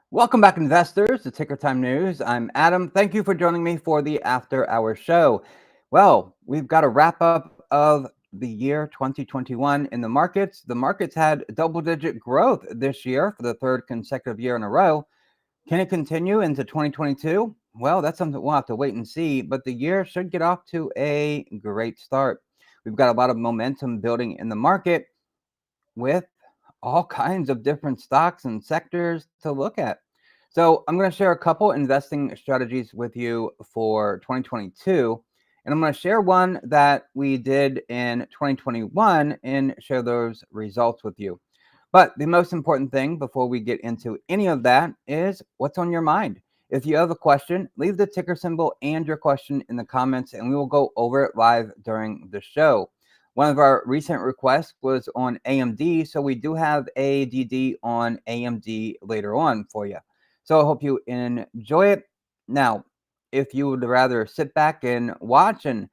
Welcome back, investors, to Ticker Time News. I'm Adam. Thank you for joining me for the After Hour show. Well, we've got a wrap up of the year 2021 in the markets. The markets had double-digit growth this year for the third consecutive year in a row. Can it continue into 2022? Well, that's something we'll have to wait and see, but the year should get off to a great start. We've got a lot of momentum building in the market with all kinds of different stocks and sectors to look at. So I'm going to share a couple investing strategies with you for 2022. And I'm going to share one that we did in 2021 and share those results with you. But the most important thing before we get into any of that is what's on your mind. If you have a question, leave the ticker symbol and your question in the comments, and we will go over it live during the show. One of our recent requests was on AMD, so we do have ADD on AMD later on for you. So I hope you enjoy it. Now, if you would rather sit back and watch and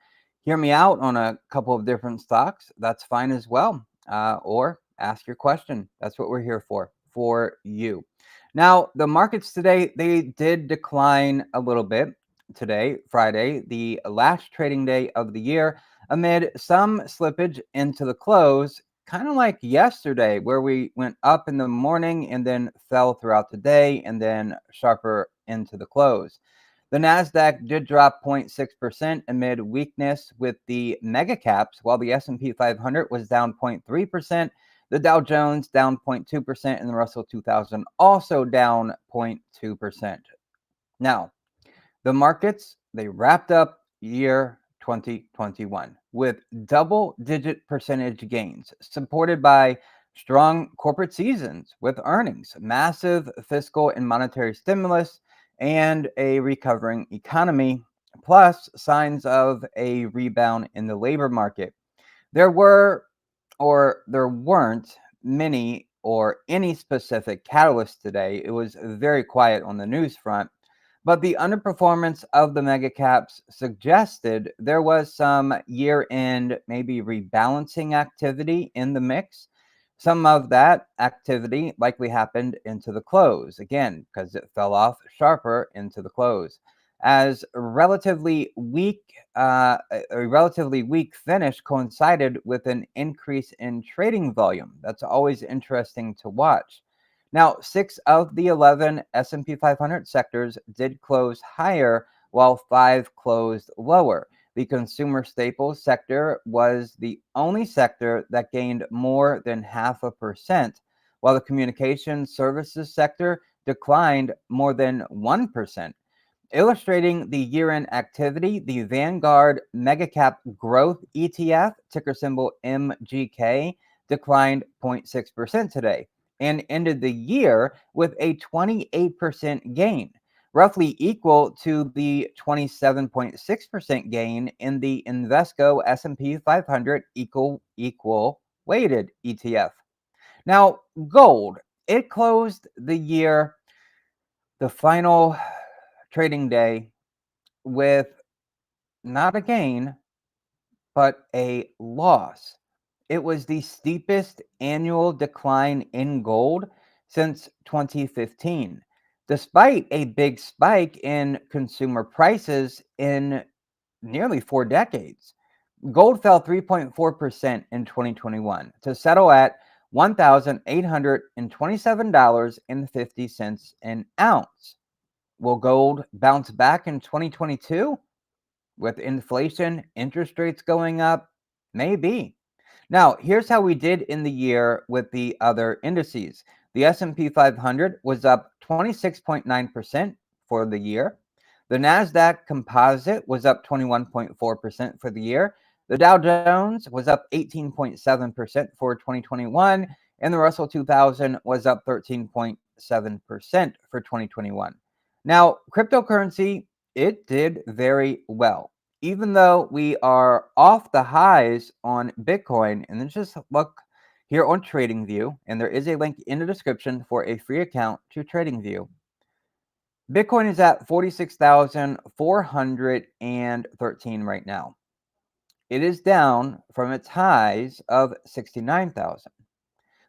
hear me out on a couple of different stocks, that's fine as well. Or ask your question. That's what we're here for you. Now, the markets today, they did decline a little bit today, Friday, the last trading day of the year, amid some slippage into the close, kind of like yesterday, where we went up in the morning and then fell throughout the day and then sharper into the close. The Nasdaq did drop 0.6% amid weakness with the mega caps, while the S&P 500 was down 0.3%. The Dow Jones down 0.2%, and the Russell 2000 also down 0.2%. Now, the markets, they wrapped up year 2021 with double-digit percentage gains, supported by strong corporate seasons with earnings, massive fiscal and monetary stimulus, and a recovering economy, plus signs of a rebound in the labor market. There weren't many or any specific catalysts today. It was very quiet on the news front, but the underperformance of the mega caps suggested there was some year-end maybe rebalancing activity in the mix. Some of that activity likely happened into the close, again, because it fell off sharper into the close. As a relatively weak finish coincided with an increase in trading volume. That's always interesting to watch. Now, 6 of the 11 S&P 500 sectors did close higher, while 5 closed lower. The consumer staples sector was the only sector that gained more than 0.5%, while the communication services sector declined more than 1%. Illustrating the year-end activity, the Vanguard Megacap Growth ETF, ticker symbol MGK, declined 0.6% today and ended the year with a 28% gain, roughly equal to the 27.6% gain in the Invesco S&P 500 equal weighted ETF. Now, gold, it closed the year, the final trading day, with not a gain, but a loss. It was the steepest annual decline in gold since 2015, despite a big spike in consumer prices in nearly 4 decades. Gold fell 3.4% in 2021 to settle at $1,827.50 an ounce. Will gold bounce back in 2022? With inflation, interest rates going up? Maybe. Now, here's how we did in the year with the other indices. The S&P 500 was up 26.9% for the year. The Nasdaq Composite was up 21.4% for the year. The Dow Jones was up 18.7% for 2021, and the Russell 2000 was up 13.7% for 2021. Now, cryptocurrency, it did very well. Even though we are off the highs on Bitcoin, and then just look here on TradingView, and there is a link in the description for a free account to TradingView. Bitcoin is at 46,413 right now. It is down from its highs of 69,000.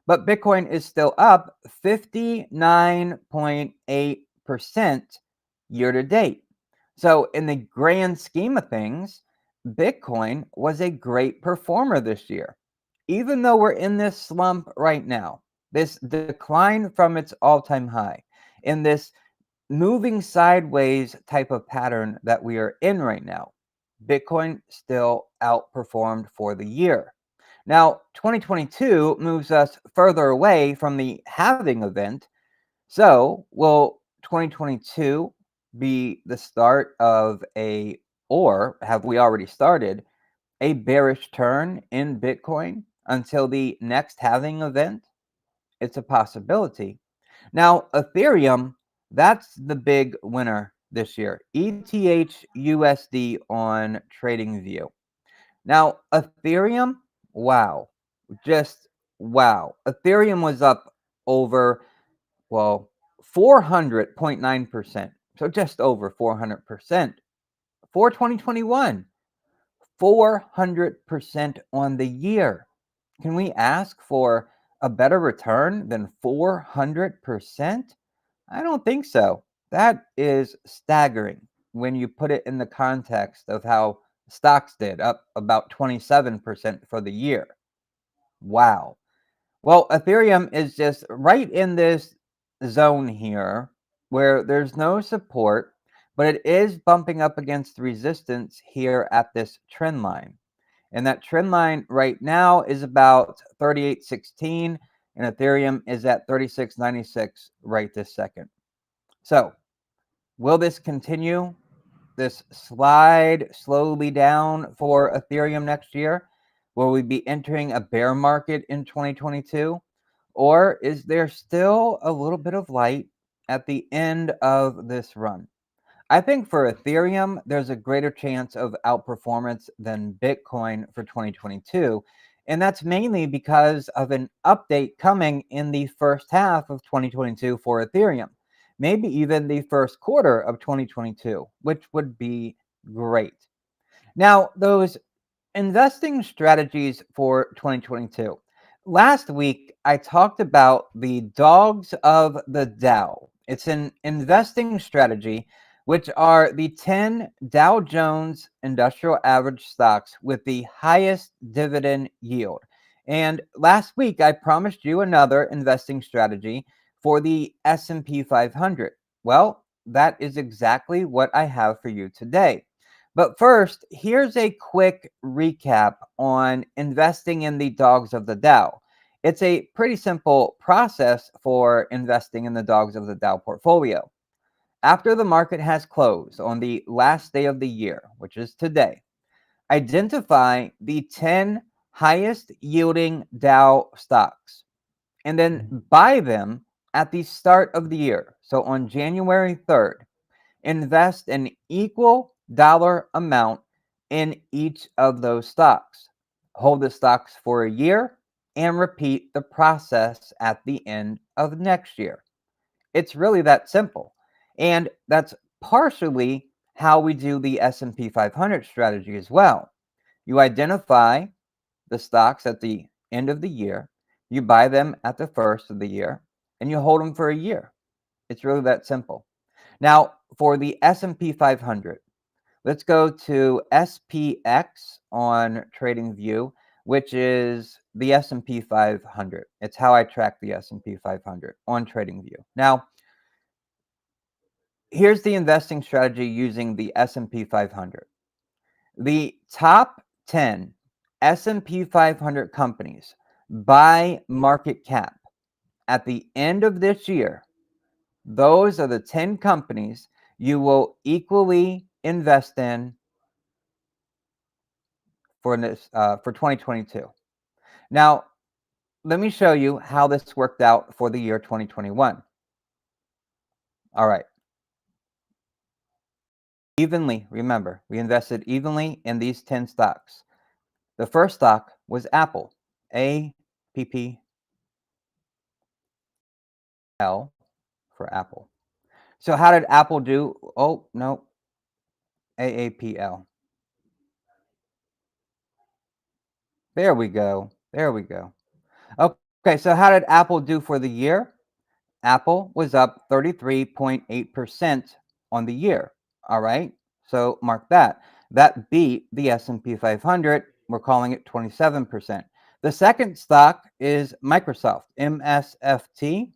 but Bitcoin is still up 59.8% year to date. So, in the grand scheme of things, Bitcoin was a great performer this year. Even though we're in this slump right now, this decline from its all time high, in this moving sideways type of pattern that we are in right now, Bitcoin still outperformed for the year. Now, 2022 moves us further away from the halving event. So, will 2022 be the start of or have we already started, a bearish turn in Bitcoin until the next halving event? It's a possibility. Now, Ethereum, that's the big winner this year. ETH USD on TradingView. Now, Ethereum, wow, just wow. Ethereum was up over, well, 400.9%. So just over 400% for 2021, 400% on the year. Can we ask for a better return than 400%? I don't think so. That is staggering when you put it in the context of how stocks did, up about 27% for the year. Wow. Well, Ethereum is just right in this zone here where there's no support, but it is bumping up against resistance here at this trend line. And that trend line right now is about 38.16, and Ethereum is at 36.96 right this second. So, will this continue? This slide slowly down for Ethereum next year? Will we be entering a bear market in 2022? Or is there still a little bit of light at the end of this run? I think for Ethereum, there's a greater chance of outperformance than Bitcoin for 2022. And that's mainly because of an update coming in the first half of 2022 for Ethereum, maybe even the first quarter of 2022, which would be great. Now, those investing strategies for 2022. Last week, I talked about the dogs of the Dow. It's an investing strategy, which are the 10 Dow Jones Industrial Average stocks with the highest dividend yield. And last week, I promised you another investing strategy for the S&P 500. Well, that is exactly what I have for you today. But first, here's a quick recap on investing in the dogs of the Dow. It's a pretty simple process for investing in the dogs of the Dow portfolio. After the market has closed on the last day of the year, which is today, identify the 10 highest yielding Dow stocks and then buy them at the start of the year. So on January 3rd, invest an equal dollar amount in each of those stocks. Hold the stocks for a year and repeat the process at the end of next year. It's really that simple. And that's partially how we do the S&P 500 strategy as well. You identify the stocks at the end of the year, you buy them at the first of the year, and you hold them for a year. It's really that simple. Now, for the S&P 500, let's go to SPX on TradingView, which is the S&P 500. It's how I track the S&P 500 on TradingView. Now, here's the investing strategy using the S&P 500. The top 10 S&P 500 companies by market cap at the end of this year, those are the 10 companies you will equally invest in for 2022. Now, let me show you how this worked out for the year 2021. All right. Evenly, remember, we invested evenly in these 10 stocks. The first stock was Apple, APPL for Apple. So how did Apple do? Oh, no, AAPL. There we go. There we go. Okay, so how did Apple do for the year? Apple was up 33.8% on the year. All right, so mark that. That beat the S&P 500. We're calling it 27%. The second stock is Microsoft, MSFT.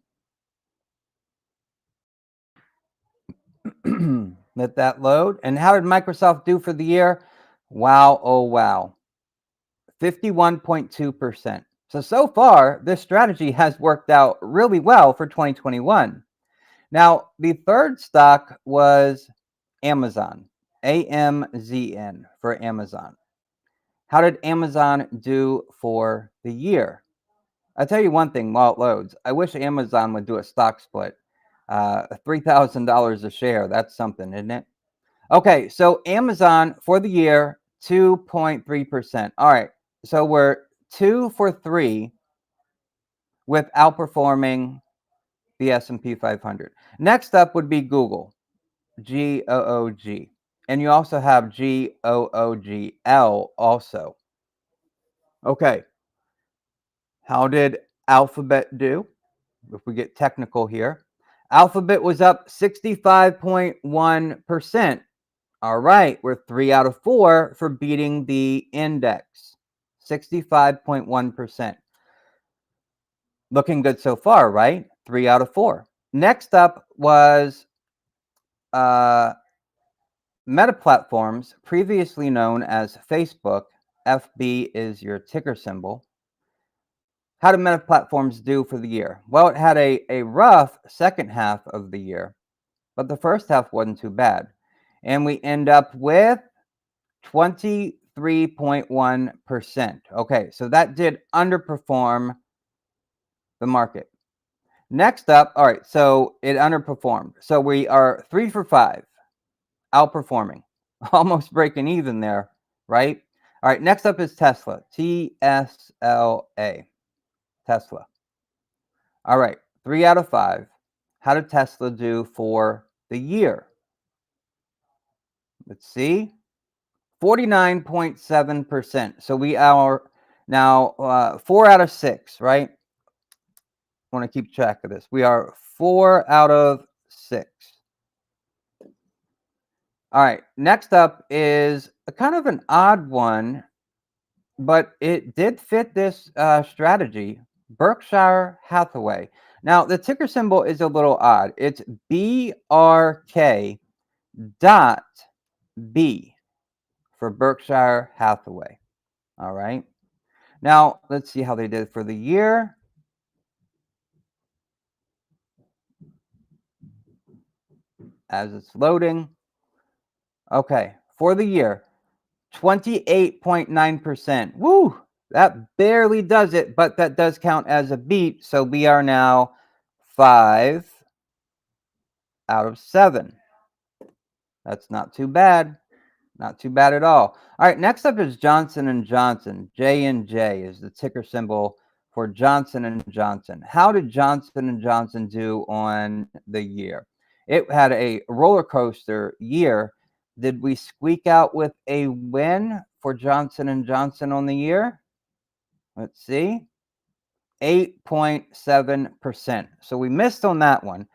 Let that load. And how did Microsoft do for the year? Wow, oh wow. 51.2%. So far, this strategy has worked out really well for 2021. Now, the third stock was Amazon, AMZN for Amazon. How did Amazon do for the year? I'll tell you one thing while it loads. I wish Amazon would do a stock split. $3,000 a share. That's something, isn't it? Okay, so Amazon for the year, 2.3%. All right, so we're 2 for 3 with outperforming the S&P 500. Next up would be Google, GOOG. And you also have GOOGL also. Okay, how did Alphabet do? If we get technical here, Alphabet was up 65.1%. All right, we're 3 out of 4 for beating the index, 65.1%. Looking good so far, right? 3 out of 4. Next up was Meta Platforms, previously known as Facebook. FB is your ticker symbol. How did Meta Platforms do for the year? Well, it had a rough second half of the year, but the first half wasn't too bad. And we end up with 23.1%. Okay, so that did underperform the market. Next up, all right, so it underperformed. So we are 3 for 5, outperforming, almost breaking even there, right? All right, next up is Tesla, TSLA, Tesla. All right, 3 out of 5. How did Tesla do for the year? Let's see, 49.7%. So we are now 4 out of 6, right? I want to keep track of this. We are 4 out of 6. All right, next up is a kind of an odd one, but it did fit this strategy, Berkshire Hathaway. Now, the ticker symbol is a little odd. It's BRK dot B for Berkshire Hathaway. All right. Now, let's see how they did for the year. As it's loading. Okay, for the year, 28.9%. Woo! That barely does it, but that does count as a beat. So we are now 5 out of 7. That's not too bad. Not too bad at all. All right, next up is Johnson & Johnson. J&J is the ticker symbol for Johnson & Johnson. How did Johnson & Johnson do on the year? It had a roller coaster year. Did we squeak out with a win for Johnson & Johnson on the year? Let's see. 8.7%. So we missed on that one.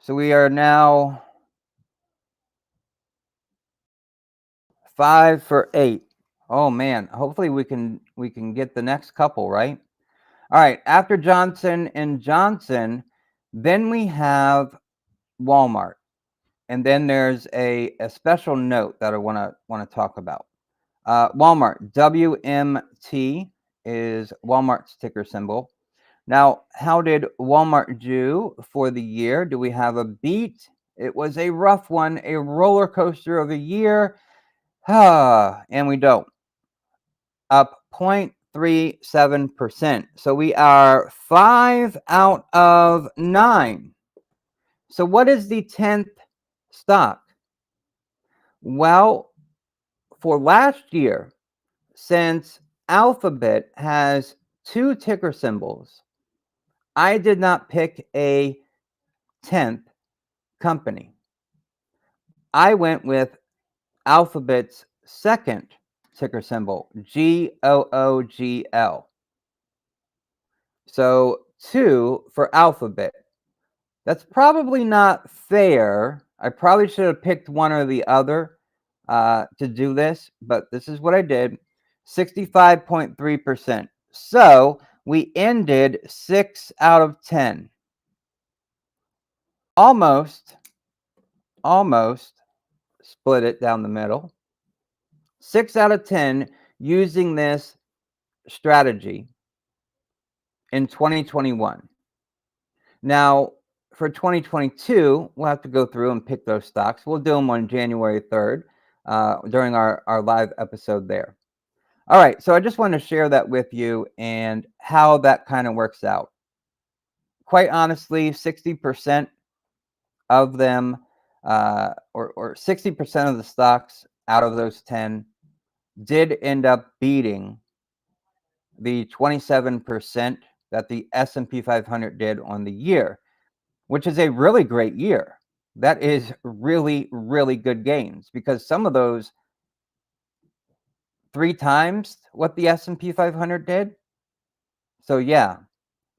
So we are now 5 for 8. Oh man, hopefully we can get the next couple, right? All right, after Johnson & Johnson, then we have Walmart. And then there's a special note that I want to talk about. Walmart, WMT is Walmart's ticker symbol. Now, how did Walmart do for the year? Do we have a beat? It was a rough one, a roller coaster of a year. And we don't. Up 0.37%. So we are 5 out of 9. So what is the 10th stock? Well, for last year, since Alphabet has 2 ticker symbols, I did not pick a 10th company. I went with Alphabet's second ticker symbol, GOOGL. So 2 for Alphabet. That's probably not fair. I probably should have picked one or the other to do this, but this is what I did. 65.3%. So we ended 6 out of 10. Almost split it down the middle. 6 out of 10 using this strategy in 2021. Now, for 2022, we'll have to go through and pick those stocks. We'll do them on January 3rd during our live episode there. All right, so I just want to share that with you and how that kind of works out. Quite honestly, 60% of them, or 60% of the stocks out of those 10 did end up beating the 27% that the S&P 500 did on the year, which is a really great year. That is really, really good gains because some of those 3 times what the S&P 500 did. So yeah,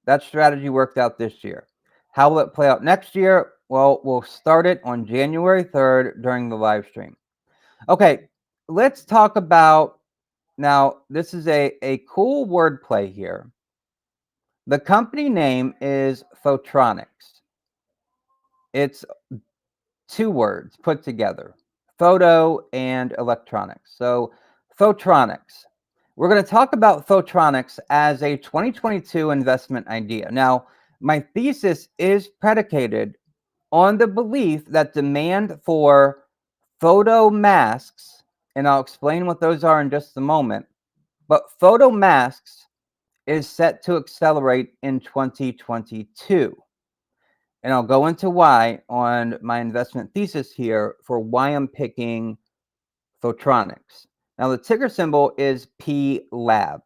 that strategy worked out this year. How will it play out next year? Well, we'll start it on January 3rd during the live stream. Okay, let's talk about, now this is a cool wordplay here. The company name is Photronix. It's 2 words put together, photo and electronics. So Photronix. We're going to talk about Photronix as a 2022 investment idea. Now, my thesis is predicated on the belief that demand for photo masks, and I'll explain what those are in just a moment, but photo masks is set to accelerate in 2022. And I'll go into why on my investment thesis here for why I'm picking Photronix. Now, the ticker symbol is PLAB,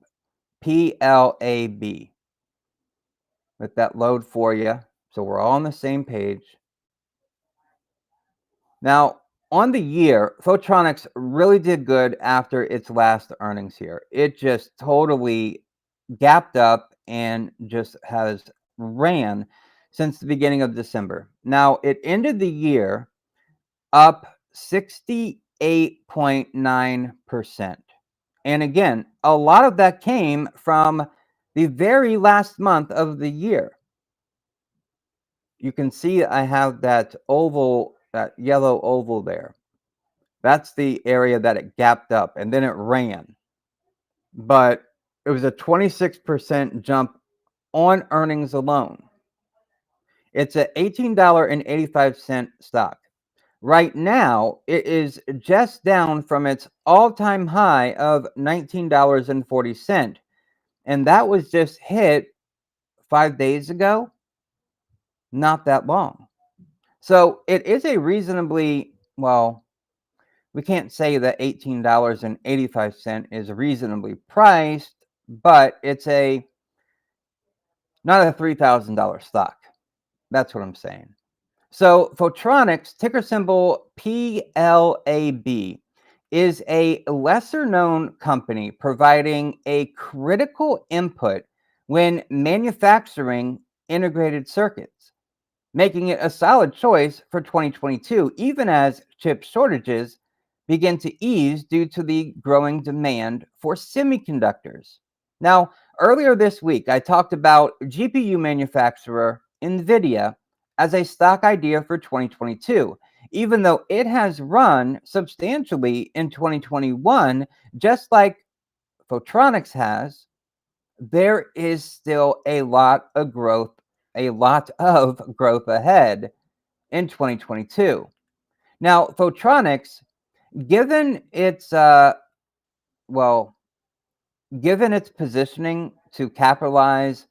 PLAB. Let that load for you so we're all on the same page. Now, on the year, Photronix really did good after its last earnings here. It just totally gapped up and just has ran since the beginning of December. Now, it ended the year up 68.9%. And again, a lot of that came from the very last month of the year. You can see I have that oval, that yellow oval there. That's the area that it gapped up and then it ran. But it was a 26% jump on earnings alone. It's an $18.85 stock. Right now, it is just down from its all-time high of $19.40. And that was just hit 5 days ago. Not that long. So it is a reasonably, well, we can't say that $18.85 is reasonably priced, but it's not a $3,000 stock. That's what I'm saying. So Photronix, ticker symbol PLAB, is a lesser known company providing a critical input when manufacturing integrated circuits, making it a solid choice for 2022, even as chip shortages begin to ease due to the growing demand for semiconductors. Now, earlier this week, I talked about GPU manufacturer NVIDIA as a stock idea for 2022, even though it has run substantially in 2021, just like Photronix has. There is still a lot of growth ahead in 2022. Now, Photronix, given its given its positioning to capitalize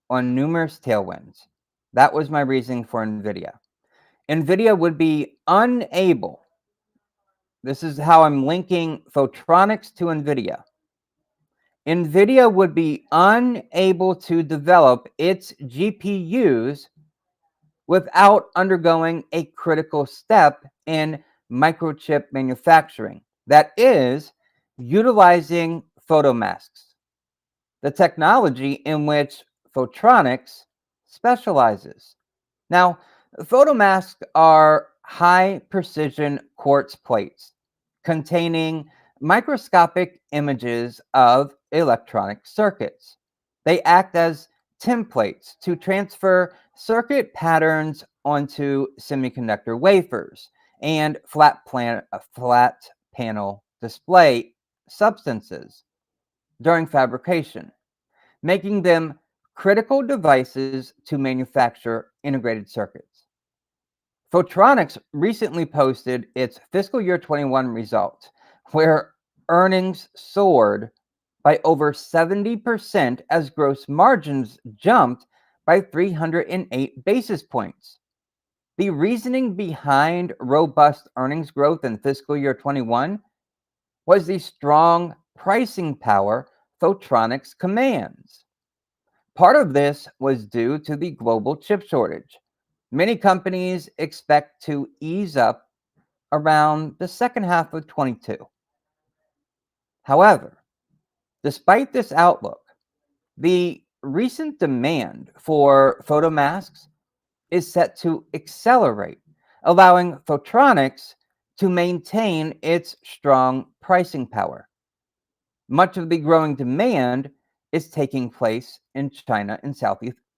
on numerous tailwinds, that was my reasoning for NVIDIA. NVIDIA would be unable, this is how I'm linking Photronix to NVIDIA. NVIDIA would be unable to develop its GPUs without undergoing a critical step in microchip manufacturing, that is, utilizing photomasks, the technology in which Photronix specializes. Now, photomasks are high precision quartz plates containing microscopic images of electronic circuits. They act as templates to transfer circuit patterns onto semiconductor wafers and flat panel display substances during fabrication, making them critical devices to manufacture integrated circuits. Photronics recently posted its fiscal year 21 results, where earnings soared by over 70% as gross margins jumped by 308 basis points. The reasoning behind robust earnings growth in fiscal year 21 was the strong pricing power Photronics commands. Part of this was due to the global chip shortage. Many companies expect to ease up around the second half of 22. However, despite this outlook, the recent demand for photomasks is set to accelerate, allowing Photronics to maintain its strong pricing power. Much of the growing demand is taking place in China and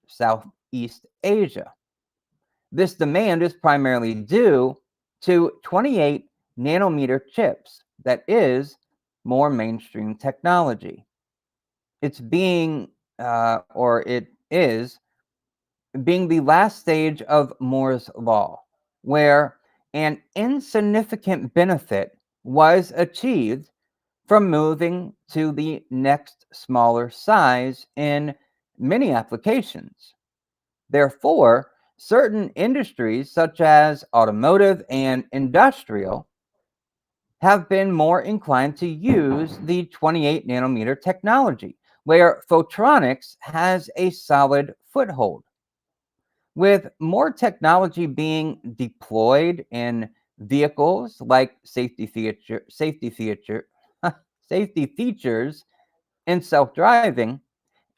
Southeast Asia. This demand is primarily due to 28 nanometer chips, that is, more mainstream technology. It's being, or it is, being the last stage of Moore's Law, where an insignificant benefit was achieved from moving to the next smaller size in many applications. Therefore, certain industries, such as automotive and industrial, have been more inclined to use the 28 nanometer technology, where Photronics has a solid foothold. With more technology being deployed in vehicles like safety features in self-driving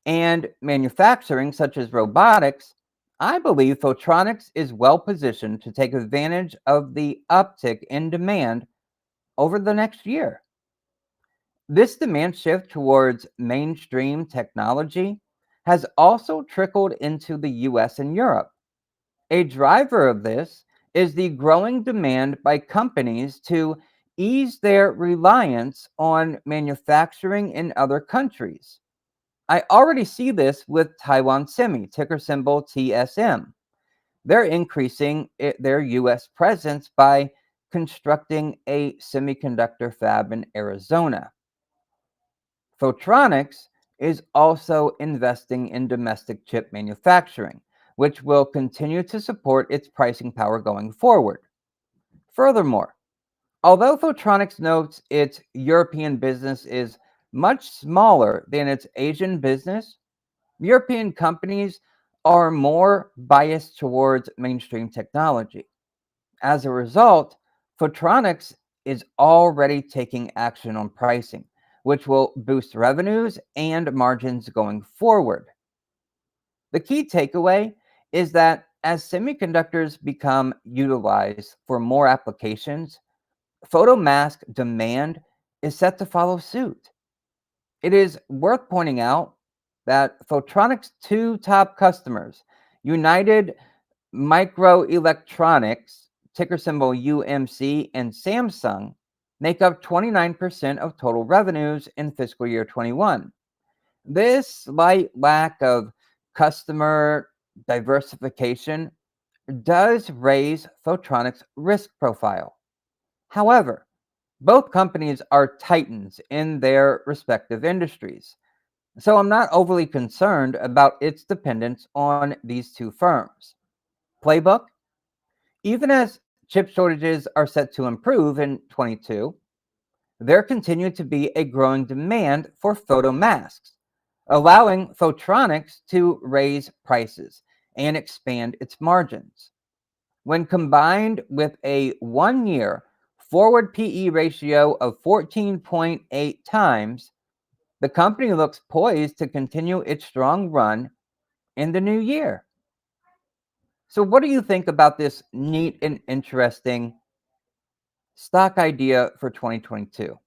and manufacturing such as robotics, I believe Photronics is well positioned to take advantage of the uptick in demand over the next year. This demand shift towards mainstream technology has also trickled into the US and Europe. A driver of this is the growing demand by companies to ease their reliance on manufacturing in other countries. I already see this with Taiwan Semi, ticker symbol TSM. They're increasing their US presence by constructing a semiconductor fab in Arizona. Photronics is also investing in domestic chip manufacturing, which will continue to support its pricing power going forward. Furthermore, although Photronics notes its European business is much smaller than its Asian business, European companies are more biased towards mainstream technology. As a result, Photronics is already taking action on pricing, which will boost revenues and margins going forward. The key takeaway is that as semiconductors become utilized for more applications, photomask demand is set to follow suit. It is worth pointing out that Photronics' two top customers, United Microelectronics, ticker symbol UMC, and Samsung, make up 29% of total revenues in fiscal year 21. This slight lack of customer diversification does raise Photronics' risk profile. However, both companies are titans in their respective industries, so I'm not overly concerned about its dependence on these two firms. Playbook: even as chip shortages are set to improve in 22, there continued to be a growing demand for photomasks, allowing Photronics to raise prices and expand its margins. When combined with a 1-year forward PE ratio of 14.8 times, the company looks poised to continue its strong run in the new year. So what do you think about this neat and interesting stock idea for 2022?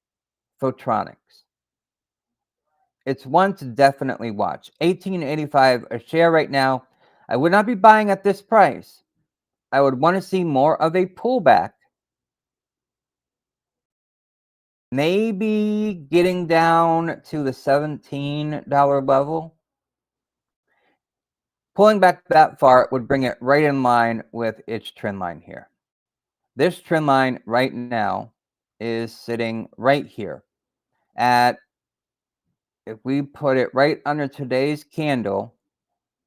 Photronix. It's one to definitely watch. 18.85 a share right now. I would not be buying at this price. I would want to see more of a pullback. Maybe getting down to the $17 level. Pulling back that far would bring it right in line with its trend line here. This trend line right now is sitting right here at, if we put it right under today's candle,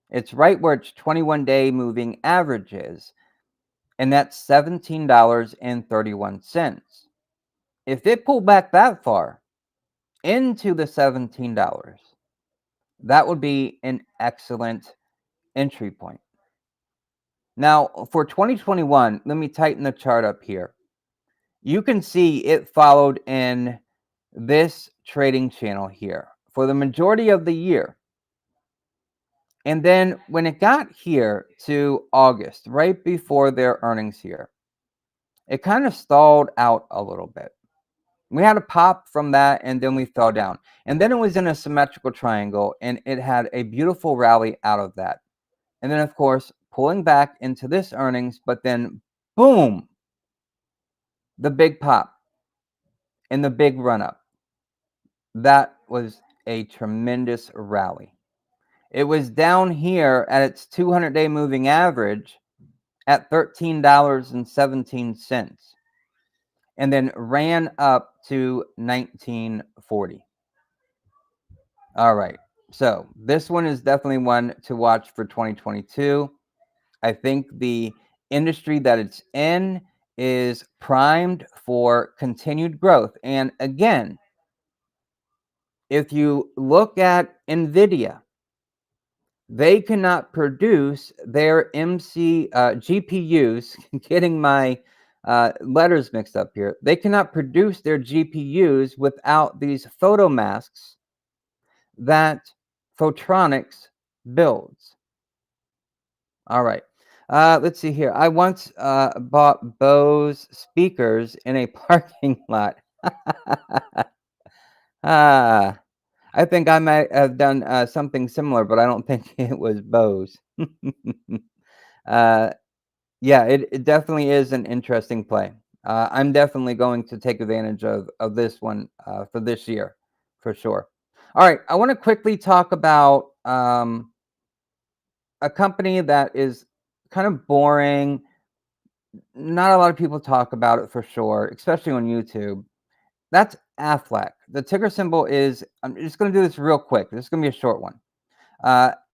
it's right where its 21-day moving average is, and that's $17.31. If it pulled back that far into the $17, that would be an excellent entry point. Now, for 2021, let me tighten the chart up here. You can see it followed in this trading channel here for the majority of the year. And then when it got here to August, right before their earnings here, it kind of stalled out a little bit. We had a pop from that, and then we fell down. And then it was in a symmetrical triangle, and it had a beautiful rally out of that. And then, of course, pulling back into this earnings, but then boom, the big pop and the big run up. That was a tremendous rally. It was down here at its 200-day moving average at $13.17, and then ran up to 1940. All right, so this one is definitely one to watch for 2022. I think the industry that it's in is primed for continued growth. And again, if you look at NVIDIA, they cannot produce their GPUs, getting my letters mixed up here. They cannot produce their GPUs without these photo masks that Photronix builds. All right. Let's see here. I once bought Bose speakers in a parking lot. I think I might have done something similar, but I don't think it was Bose. Yeah, it definitely is an interesting play. I'm definitely going to take advantage of this one for this year, for sure. All right, I want to quickly talk about a company that is kind of boring. Not a lot of people talk about it for sure, especially on YouTube. That's AFLAC. The ticker symbol is, I'm just going to do this real quick. This is going to be a short one.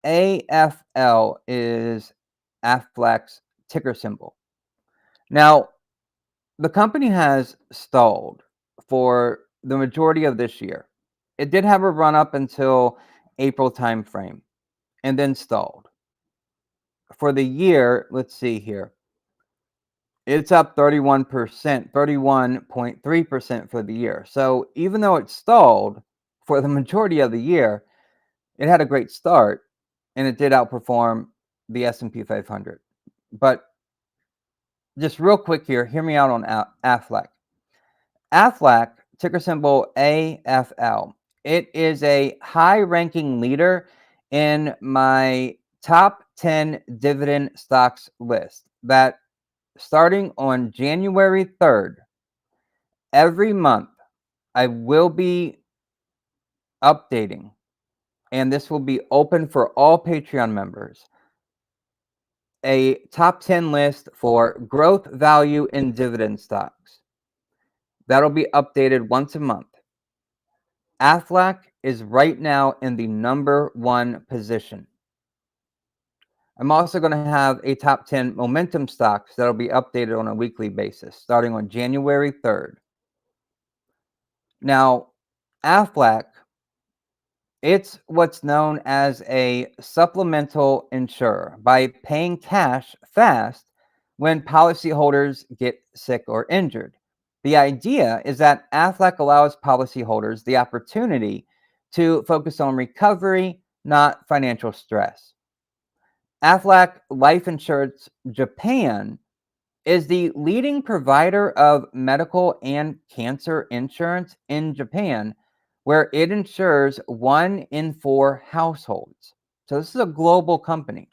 AFL is AFLAC's ticker symbol. Now, the company has stalled for the majority of this year. It did have a run up until April timeframe and then stalled. For the year, let's see here. It's up 31%, 31.3% for the year. So even though it stalled for the majority of the year, it had a great start and it did outperform the S&P 500. But just real quick here, hear me out on AFLAC. AFLAC, ticker symbol AFL. It is a high-ranking leader in my top 10 dividend stocks list that starting on January 3rd, every month, I will be updating, and this will be open for all Patreon members, a top 10 list for growth, value, and dividend stocks. That'll be updated once a month. AFLAC is right now in the #1 position. I'm also going to have a top 10 momentum stocks that'll be updated on a weekly basis starting on January 3rd. Now, AFLAC, it's what's known as a supplemental insurer by paying cash fast when policyholders get sick or injured. The idea is that AFLAC allows policyholders the opportunity to focus on recovery, not financial stress. Aflac Life Insurance Japan is the leading provider of medical and cancer insurance in Japan, where it insures 1 in 4 households. So this is a global company.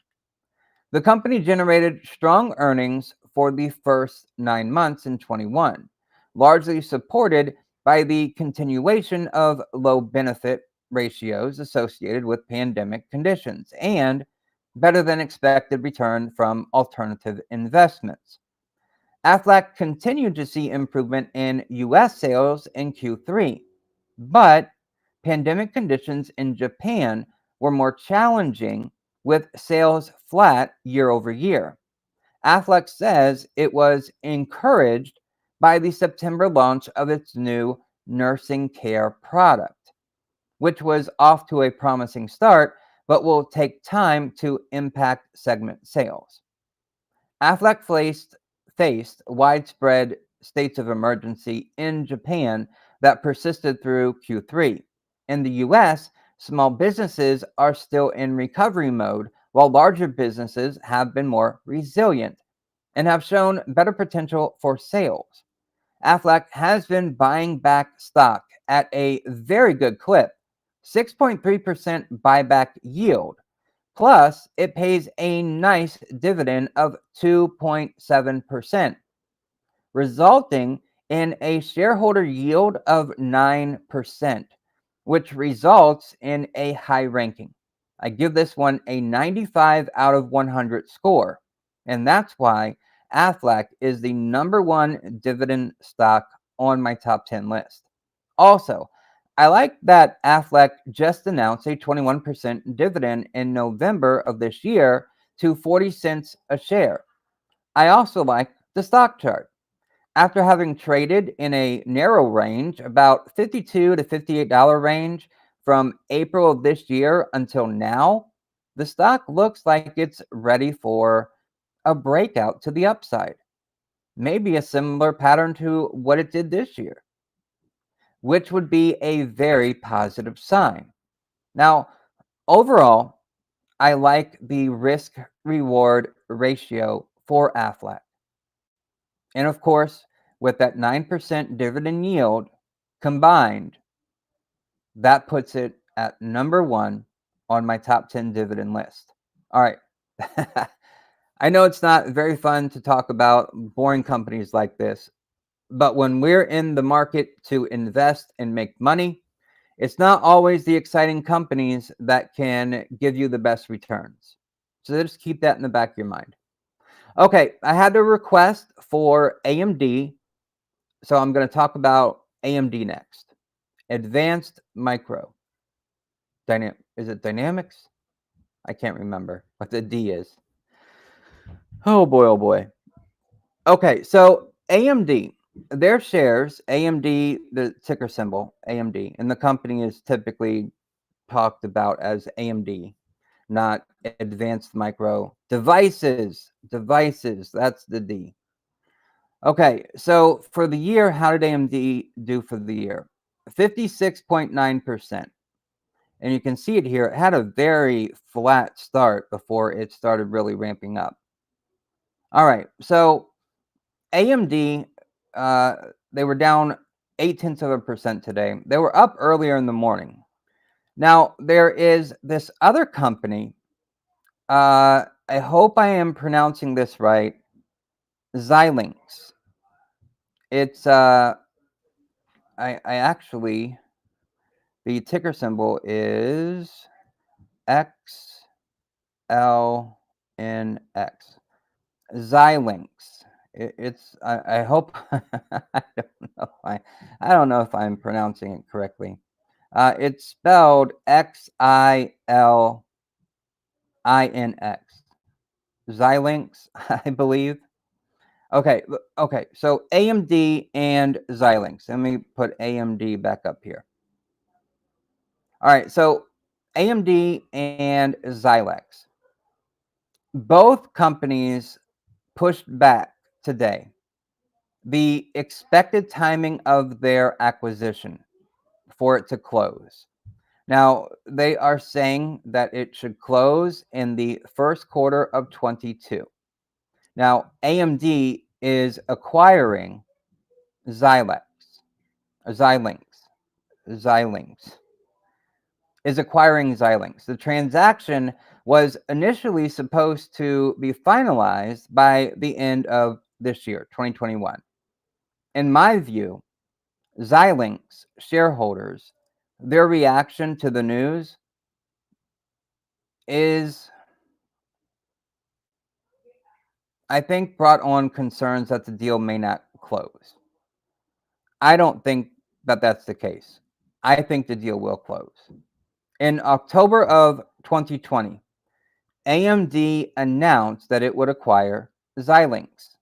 The company generated strong earnings for the first 9 months in 21, largely supported by the continuation of low benefit ratios associated with pandemic conditions and better than expected return from alternative investments. Aflac continued to see improvement in US sales in Q3, but pandemic conditions in Japan were more challenging, with sales flat year over year. Aflac says it was encouraged by the September launch of its new nursing care product, which was off to a promising start but will take time to impact segment sales. Aflac faced widespread states of emergency in Japan that persisted through Q3. In the US, small businesses are still in recovery mode, while larger businesses have been more resilient and have shown better potential for sales. Aflac has been buying back stock at a very good clip, 6.3% buyback yield. Plus, it pays a nice dividend of 2.7%, resulting in a shareholder yield of 9%, which results in a high ranking. I give this one a 95 out of 100 score, and that's why Aflac is the #1 dividend stock on my top 10 list. Also, I like that Aflac just announced a 21% dividend in November of this year to 40 cents a share. I also like the stock chart. After having traded in a narrow range, about $52 to $58 range from April of this year until now, the stock looks like it's ready for a breakout to the upside. Maybe a similar pattern to what it did this year, which would be a very positive sign. Now, overall, I like the risk reward ratio for Aflac. And of course, with that 9% dividend yield combined, that puts it at #1 on my top 10 dividend list. All right. I know it's not very fun to talk about boring companies like this, but when we're in the market to invest and make money, it's not always the exciting companies that can give you the best returns. So just keep that in the back of your mind. Okay, I had a request for AMD, so I'm going to talk about AMD next. Advanced Micro. Is it Dynamics? I can't remember what the D is. Oh boy, oh boy. Okay, so AMD, their shares, AMD, the ticker symbol, AMD, and the company is typically talked about as AMD, not Advanced Micro Devices. Devices, that's the D. Okay, so for the year, how did AMD do for the year? 56.9%. And you can see it here. It had a very flat start before it started really ramping up. All right, so AMD, they were down 0.8% today. They were up earlier in the morning. Now, there is this other company. I hope I am pronouncing this right. Xilinx. It's I actually, the ticker symbol is XLNX. Xilinx. I hope I don't know if I'm pronouncing it correctly. It's spelled XILINX. Xilinx, I believe. Okay, so AMD and Xilinx. Let me put AMD back up here. All right, so AMD and Xilinx. Both companies pushed back today the expected timing of their acquisition for it to close. Now, they are saying that it should close in the first quarter of 22. Now, AMD is acquiring Xilex, Xilinx, Xilinx, is acquiring Xilinx. The transaction was initially supposed to be finalized by the end of this year, 2021. In my view, Xilinx shareholders, their reaction to the news is, I think, brought on concerns that the deal may not close. I don't think that that's the case. I think the deal will close. In October of 2020, AMD announced that it would acquire Xilinx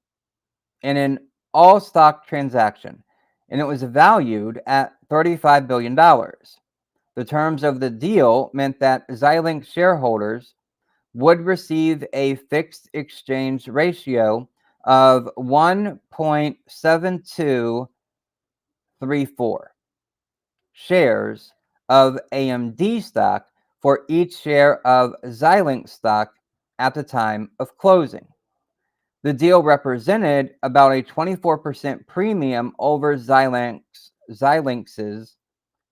in an all stock transaction, and it was valued at $35 billion. The terms of the deal meant that Xilinx shareholders would receive a fixed exchange ratio of 1.7234 shares of AMD stock for each share of Xilinx stock at the time of closing. The deal represented about a 24% premium over Xilinx's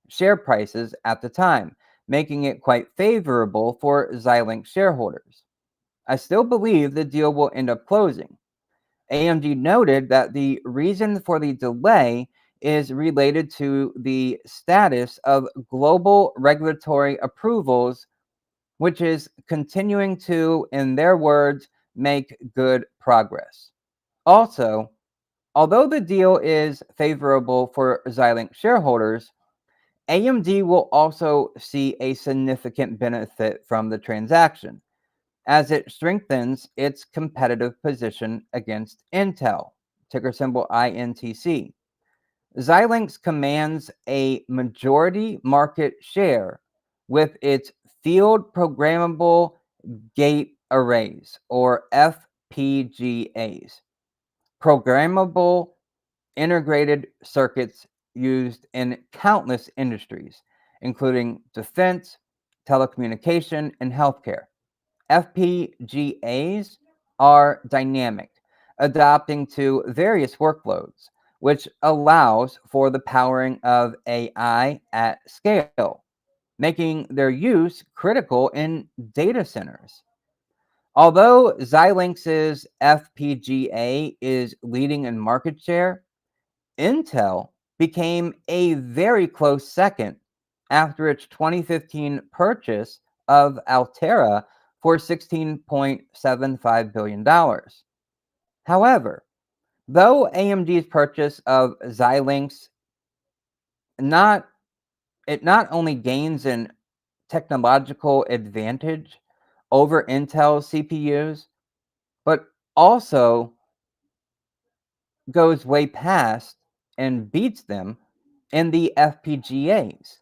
share prices at the time, making it quite favorable for Xilinx shareholders. I still believe the deal will end up closing. AMD noted that the reason for the delay is related to the status of global regulatory approvals, which is continuing to, in their words, make good progress. Also, although the deal is favorable for Xilinx shareholders, AMD will also see a significant benefit from the transaction, as it strengthens its competitive position against Intel, ticker symbol INTC. Xilinx commands a majority market share with its field programmable gate arrays, or FPGAs, programmable integrated circuits used in countless industries, including defense, telecommunication, and healthcare. FPGAs are dynamic, adapting to various workloads, which allows for the powering of AI at scale, making their use critical in data centers. Although Xilinx's FPGA is leading in market share, Intel became a very close second after its 2015 purchase of Altera for $16.75 billion. However, though AMD's purchase of Xilinx not it not only gains an technological advantage over Intel CPUs, but also goes way past and beats them in the FPGAs.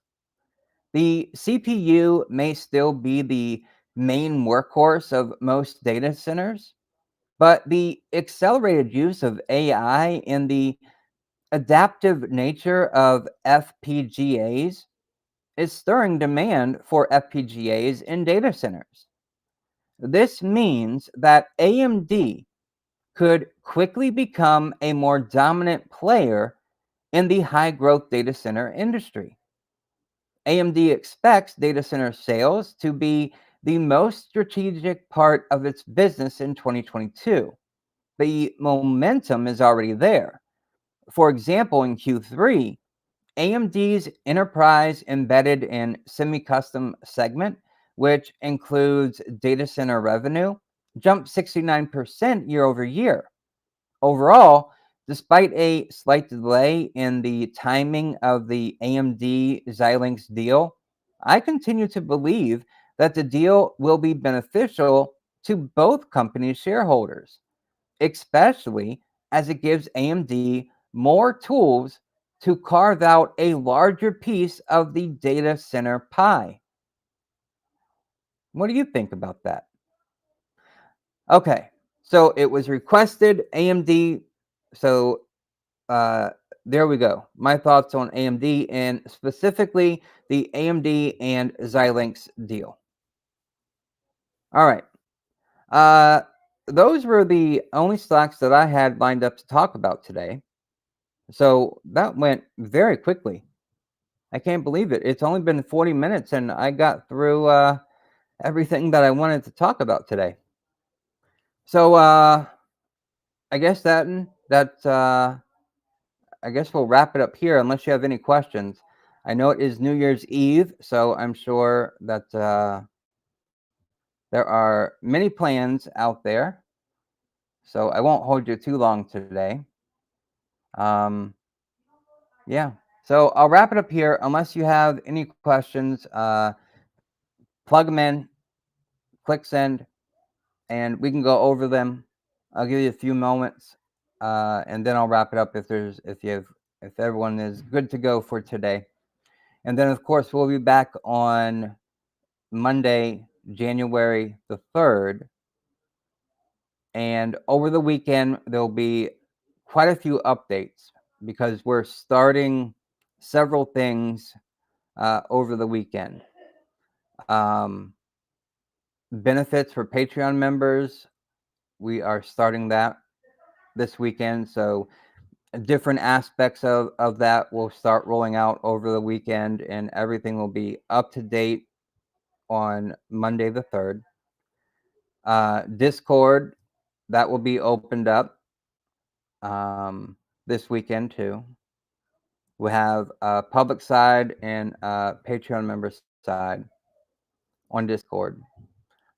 The CPU may still be the main workhorse of most data centers, but the accelerated use of AI and the adaptive nature of FPGAs is stirring demand for FPGAs in data centers. This means that AMD could quickly become a more dominant player in the high growth data center industry. AMD expects data center sales to be the most strategic part of its business in 2022. The momentum is already there. For example, in Q3, AMD's enterprise embedded and semi custom segment, which includes data center revenue, jumped 69% year over year. Overall, despite a slight delay in the timing of the AMD Xilinx deal, I continue to believe that the deal will be beneficial to both companies' shareholders, especially as it gives AMD more tools to carve out a larger piece of the data center pie. What do you think about that? Okay, so it was requested AMD, so uh, there we go. My thoughts on AMD and specifically the AMD and Xilinx deal. All right. Those were the only stocks that I had lined up to talk about today. So that went very quickly. I can't believe it. It's only been 40 minutes and I got through everything that I wanted to talk about today. So I guess I guess we'll wrap it up here unless you have any questions. I know it is New Year's Eve, so I'm sure that there are many plans out there. So I won't hold you too long today. Yeah. So I'll wrap it up here unless you have any questions. Plug them in, click send, and we can go over them. I'll give you a few moments, and then I'll wrap it up if everyone is good to go for today. And then of course we'll be back on Monday, January the 3rd. And over the weekend there'll be quite a few updates because we're starting several things over the weekend. Benefits for Patreon members, we are starting that this weekend. So different aspects of that will start rolling out over the weekend, and everything will be up to date on Monday the 3rd. Discord, that will be opened up this weekend too. We have a public side and a Patreon member side on Discord.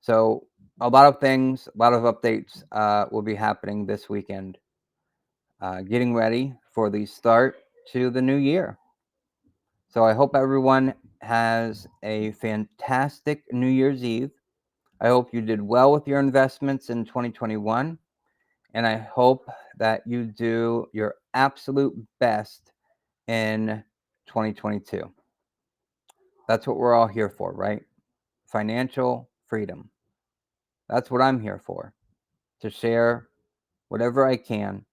So a lot of things, a lot of updates will be happening this weekend. Getting ready for the start to the new year. So I hope everyone has a fantastic New Year's Eve. I hope you did well with your investments in 2021. And I hope that you do your absolute best in 2022. That's what we're all here for, right? Financial freedom. That's what I'm here for, to share whatever I can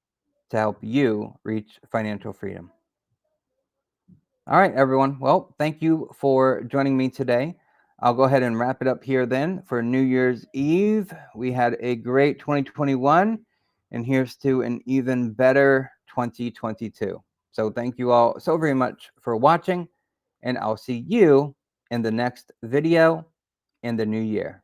to help you reach financial freedom. All right, everyone. Well, thank you for joining me today. I'll go ahead and wrap it up here then for New Year's Eve. We had a great 2021, and here's to an even better 2022. So thank you all so very much for watching, and I'll see you in the next video in the new year.